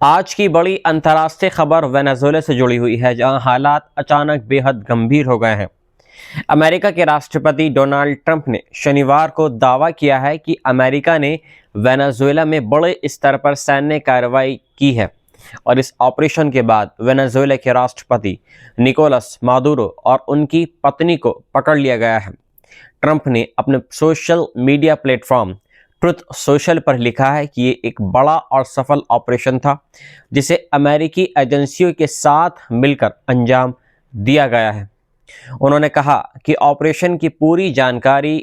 आज की बड़ी अंतर्राष्ट्रीय खबर वेनेजुएला से जुड़ी हुई है, जहां हालात अचानक बेहद गंभीर हो गए हैं। अमेरिका के राष्ट्रपति डोनाल्ड ट्रंप ने शनिवार को दावा किया है कि अमेरिका ने वेनेजुएला में बड़े स्तर पर सैन्य कार्रवाई की है और इस ऑपरेशन के बाद वेनेजुएला के राष्ट्रपति निकोलस मादुरो और उनकी पत्नी को पकड़ लिया गया है। ट्रंप ने अपने social media platform truth social पर लिखा है कि ये एक बड़ा और सफल ऑपरेशन था जिसे अमेरिकी एजेंसियों के साथ मिलकर अंजाम दिया गया है। उन्होंने कहा कि ऑपरेशन की पूरी जानकारी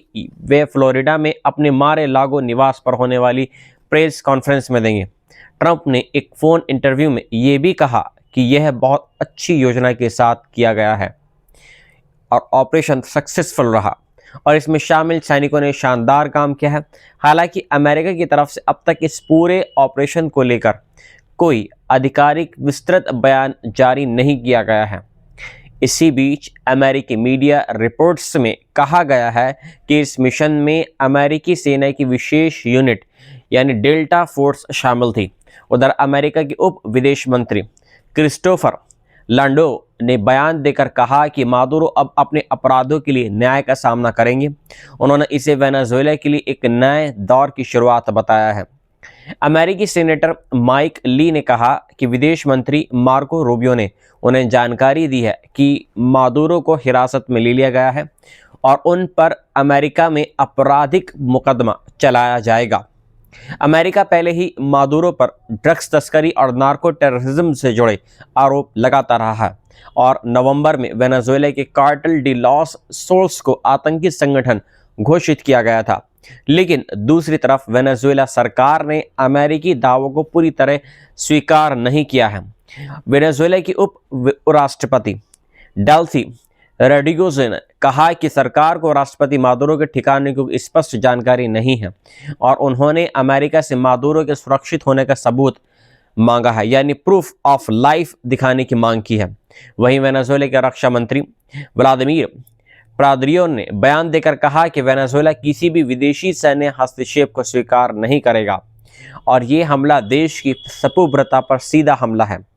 वे फ्लोरिडा में अपने मारे लागो निवास पर होने वाली प्रेस कॉन्फ्रेंस में देंगे। ट्रंप ने एक फ़ोन इंटरव्यू में ये भी कहा कि यह बहुत अच्छी योजना के साथ किया गया है और ऑपरेशन सक्सेसफुल रहा और इसमें शामिल सैनिकों ने शानदार काम किया है। हालांकि अमेरिका की तरफ से अब तक इस पूरे ऑपरेशन को लेकर कोई आधिकारिक विस्तृत बयान जारी नहीं किया गया है। इसी बीच अमेरिकी मीडिया रिपोर्ट्स में कहा गया है कि इस मिशन में अमेरिकी सेना की विशेष यूनिट यानी डेल्टा फोर्स शामिल थी। उधर अमेरिका के उप विदेश मंत्री क्रिस्टोफर लांडो ने बयान देकर कहा कि मादुरो अब अपने अपराधों के लिए न्याय का सामना करेंगे। उन्होंने इसे वेनेजुएला के लिए एक नए दौर की शुरुआत बताया है। अमेरिकी सीनेटर माइक ली ने कहा कि विदेश मंत्री मार्को रूबियो ने उन्हें जानकारी दी है कि मादुरो को हिरासत में ले लिया गया है और उन पर अमेरिका में आपराधिक मुकदमा चलाया जाएगा। अमेरिका पहले ही मादुरो पर ड्रग्स तस्करी और नार्को टेररिज्म से जुड़े आरोप लगाता रहा है और नवंबर में वेनेजुएला के कार्टेल डी लॉस सोल्स को आतंकी संगठन घोषित किया गया था। लेकिन दूसरी तरफ वेनेजुएला सरकार ने अमेरिकी दावों को पूरी तरह स्वीकार नहीं किया है। वेनेजुएला की उप राष्ट्रपति डेल्सी रोड्रिगेज ने कहा कि सरकार को राष्ट्रपति मादुरो के ठिकाने की स्पष्ट जानकारी नहीं है और उन्होंने अमेरिका से मादुरो के सुरक्षित होने का सबूत मांगा है, यानी प्रूफ ऑफ लाइफ दिखाने की मांग की है। वहीं वेनेजुएला के रक्षा मंत्री व्लादिमीर प्राद्रियो ने बयान देकर कहा कि वेनेजुएला किसी भी विदेशी सैन्य हस्तक्षेप को स्वीकार नहीं करेगा और ये हमला देश की संप्रभुता पर सीधा हमला है।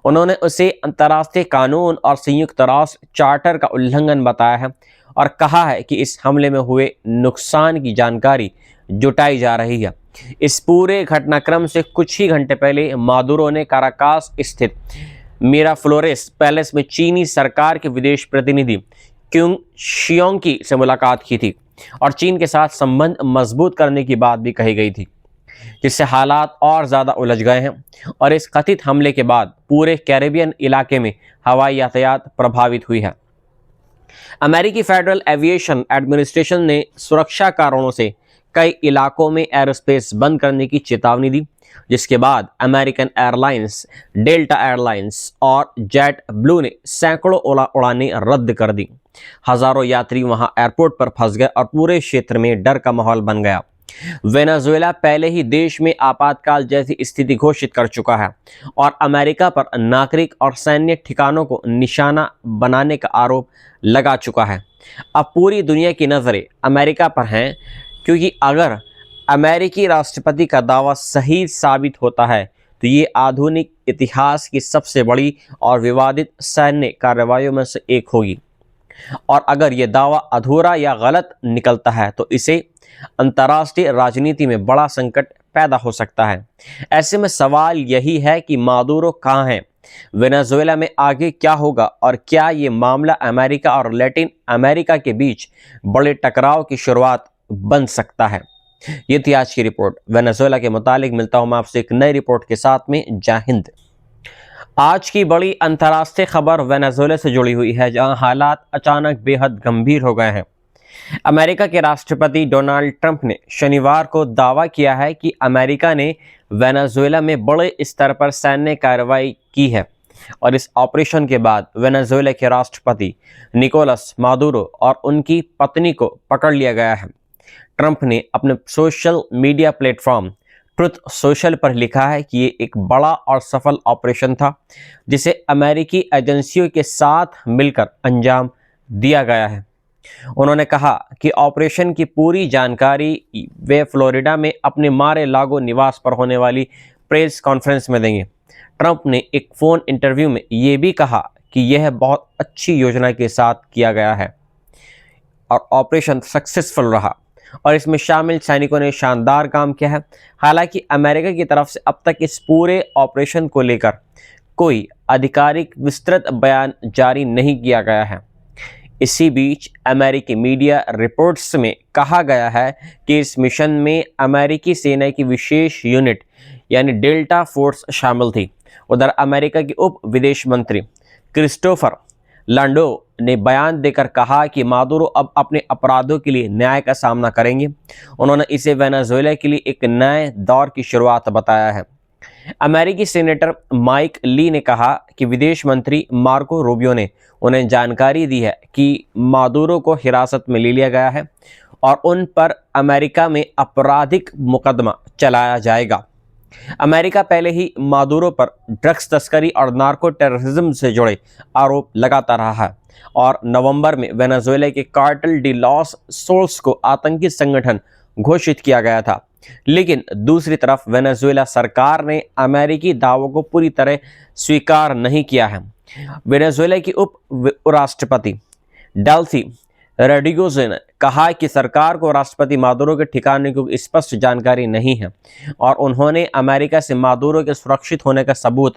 उन्होंने उसे अंतर्राष्ट्रीय कानून और संयुक्त राष्ट्र चार्टर का उल्लंघन बताया है और कहा है कि इस हमले में हुए नुकसान की जानकारी जुटाई जा रही है। इस पूरे घटनाक्रम से कुछ ही घंटे पहले मादुरो ने काराकास स्थित मिराफ्लोरेस पैलेस में चीनी सरकार के विदेश प्रतिनिधि क्यूंग शियोंग से मुलाकात की थी और चीन के साथ संबंध मजबूत करने की बात भी कही गई थी, जिससे हालात और ज़्यादा उलझ गए हैं और इस कथित हमले के बाद पूरे कैरेबियन इलाके में हवाई यातायात प्रभावित हुई है। अमेरिकी फेडरल एविएशन एडमिनिस्ट्रेशन ने सुरक्षा कारणों से कई इलाकों में एरोस्पेस बंद करने की चेतावनी दी, जिसके बाद अमेरिकन एयरलाइंस, डेल्टा एयरलाइंस और जेट ब्लू ने सैकड़ों उड़ानें रद्द कर दी। हजारों यात्री वहां एयरपोर्ट पर फंस गए और पूरे क्षेत्र में डर का माहौल बन गया। वेनेजुएला पहले ही देश में आपातकाल जैसी स्थिति घोषित कर चुका है और अमेरिका पर नागरिक और सैन्य ठिकानों को निशाना बनाने का आरोप लगा चुका है। अब पूरी दुनिया की नज़रें अमेरिका पर हैं, क्योंकि अगर अमेरिकी राष्ट्रपति का दावा सही साबित होता है तो ये आधुनिक इतिहास की सबसे बड़ी और विवादित सैन्य कार्रवाइयों में से एक होगी और अगर ये दावा अधूरा या गलत निकलता है तो इसे अंतर्राष्ट्रीय राजनीति में बड़ा संकट पैदा हो सकता है। ऐसे में सवाल यही है कि मादुरो कहाँ है, वेनेजुएला में आगे क्या होगा और क्या ये मामला अमेरिका और लैटिन अमेरिका के बीच बड़े टकराव की शुरुआत बन सकता है। ये थी आज की रिपोर्ट वेनेजुएला के मुतालिक। मिलता हूँ मैं आपसे एक नई रिपोर्ट के साथ में। जय हिंद। आज की बड़ी अंतर्राष्ट्रीय खबर वेनेजुएला से जुड़ी हुई है, जहां हालात अचानक बेहद गंभीर हो गए हैं। अमेरिका के राष्ट्रपति डोनाल्ड ट्रंप ने शनिवार को दावा किया है कि अमेरिका ने वेनेजुएला में बड़े स्तर पर सैन्य कार्रवाई की है और इस ऑपरेशन के बाद वेनेजुएला के राष्ट्रपति निकोलस मादुरो और उनकी पत्नी को पकड़ लिया गया है। ट्रंप ने अपने social media platform truth social पर लिखा है कि ये एक बड़ा और सफल ऑपरेशन था जिसे अमेरिकी एजेंसियों के साथ मिलकर अंजाम दिया गया है। उन्होंने कहा कि ऑपरेशन की पूरी जानकारी वे फ्लोरिडा में अपने मारे लागो निवास पर होने वाली प्रेस कॉन्फ्रेंस में देंगे। ट्रंप ने एक फ़ोन इंटरव्यू में ये भी कहा कि यह बहुत अच्छी योजना के साथ किया गया है और ऑपरेशन सक्सेसफुल रहा और इसमें शामिल सैनिकों ने शानदार काम किया है। हालांकि अमेरिका की तरफ से अब तक इस पूरे ऑपरेशन को लेकर कोई आधिकारिक विस्तृत बयान जारी नहीं किया गया है। इसी बीच अमेरिकी मीडिया रिपोर्ट्स में कहा गया है कि इस मिशन में अमेरिकी सेना की विशेष यूनिट यानी डेल्टा फोर्स शामिल थी। उधर अमेरिका के उप विदेश मंत्री क्रिस्टोफर लांडो ने बयान देकर कहा कि मादुरो अब अपने अपराधों के लिए न्याय का सामना करेंगे। उन्होंने इसे वेनेजुएला के लिए एक नए दौर की शुरुआत बताया है। अमेरिकी सेनेटर माइक ली ने कहा कि विदेश मंत्री मार्को रूबियो ने उन्हें जानकारी दी है कि मादुरो को हिरासत में ले लिया गया है और उन पर अमेरिका में आपराधिक मुकदमा चलाया जाएगा। अमेरिका पहले ही मादुरो पर ड्रग्स तस्करी और नार्को टेररिज्म से जुड़े आरोप लगाता रहा है और नवंबर में वेनेजुएला के कार्टेल डी लॉस सोल्स को आतंकी संगठन घोषित किया गया था। लेकिन दूसरी तरफ वेनेजुएला सरकार ने अमेरिकी दावों को पूरी तरह स्वीकार नहीं किया है। वेनेजुएला की उप राष्ट्रपति डेल्सी रोड्रिगेज ने कहा कि सरकार को राष्ट्रपति मादुरो के ठिकाने की स्पष्ट जानकारी नहीं है और उन्होंने अमेरिका से मादुरो के सुरक्षित होने का सबूत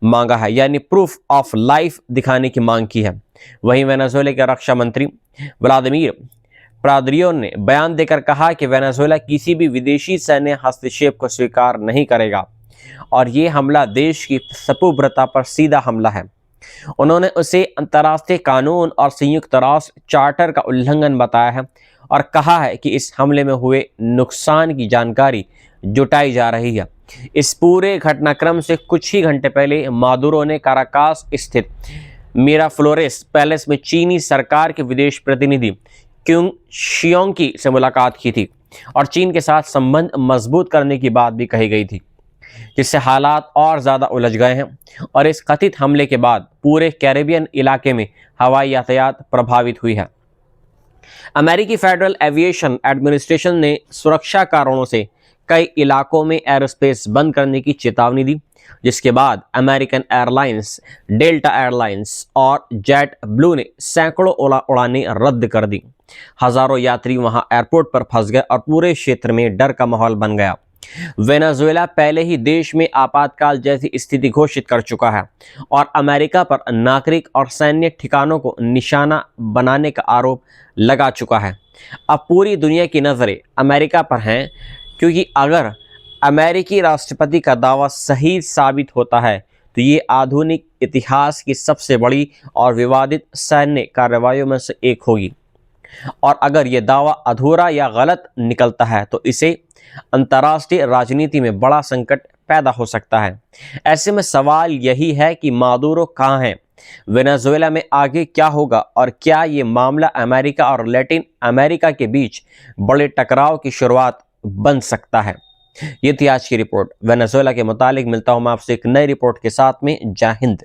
मांगा है, यानी प्रूफ ऑफ लाइफ दिखाने की मांग की है। वहीं वेनेजुएला के रक्षा मंत्री व्लादिमीर प्राद्रियो ने बयान देकर कहा कि वेनेजुएला किसी भी विदेशी सैन्य हस्तक्षेप को स्वीकार नहीं करेगा और ये हमला देश की संप्रभुता पर सीधा हमला है। उन्होंने उसे अंतर्राष्ट्रीय कानून और संयुक्त राष्ट्र चार्टर का उल्लंघन बताया है और कहा है कि इस हमले में हुए नुकसान की जानकारी जुटाई जा रही है। इस पूरे घटनाक्रम से कुछ ही घंटे पहले मादुरो ने काराकास स्थित मिराफ्लोरेस पैलेस में चीनी सरकार के विदेश प्रतिनिधि क्यूंग शियोंग से मुलाकात की थी और चीन के साथ संबंध मजबूत करने की बात भी कही गई थी, जिससे हालात और ज़्यादा उलझ गए हैं और इस कथित हमले के बाद पूरे कैरेबियन इलाके में हवाई यातायात प्रभावित हुई है। अमेरिकी फेडरल एविएशन एडमिनिस्ट्रेशन ने सुरक्षा कारणों से कई इलाकों में एरोस्पेस बंद करने की चेतावनी दी, जिसके बाद अमेरिकन एयरलाइंस, डेल्टा एयरलाइंस और जेट ब्लू ने सैकड़ों उड़ानें रद्द कर दी। हजारों यात्री वहां एयरपोर्ट पर फंस गए और पूरे क्षेत्र में डर का माहौल बन गया। वेनेजुएला पहले ही देश में आपातकाल जैसी स्थिति घोषित कर चुका है और अमेरिका पर नागरिक और सैन्य ठिकानों को निशाना बनाने का आरोप लगा चुका है। अब पूरी दुनिया की नज़रें अमेरिका पर हैं, क्योंकि अगर अमेरिकी राष्ट्रपति का दावा सही साबित होता है तो ये आधुनिक इतिहास की सबसे बड़ी और विवादित सैन्य कार्रवाइयों में से एक होगी और अगर ये दावा अधूरा या गलत निकलता है तो इसे अंतर्राष्ट्रीय राजनीति में बड़ा संकट पैदा हो सकता है। ऐसे में सवाल यही है कि मादुरो कहाँ है, वेनेजुएला में आगे क्या होगा और क्या ये मामला अमेरिका और लैटिन अमेरिका के बीच बड़े टकराव की शुरुआत बन सकता है। ये थी आज की रिपोर्ट वेनेजुएला के मुतालिक। मिलता हूं मैं आपसे एक नई रिपोर्ट के साथ में। जय हिंद।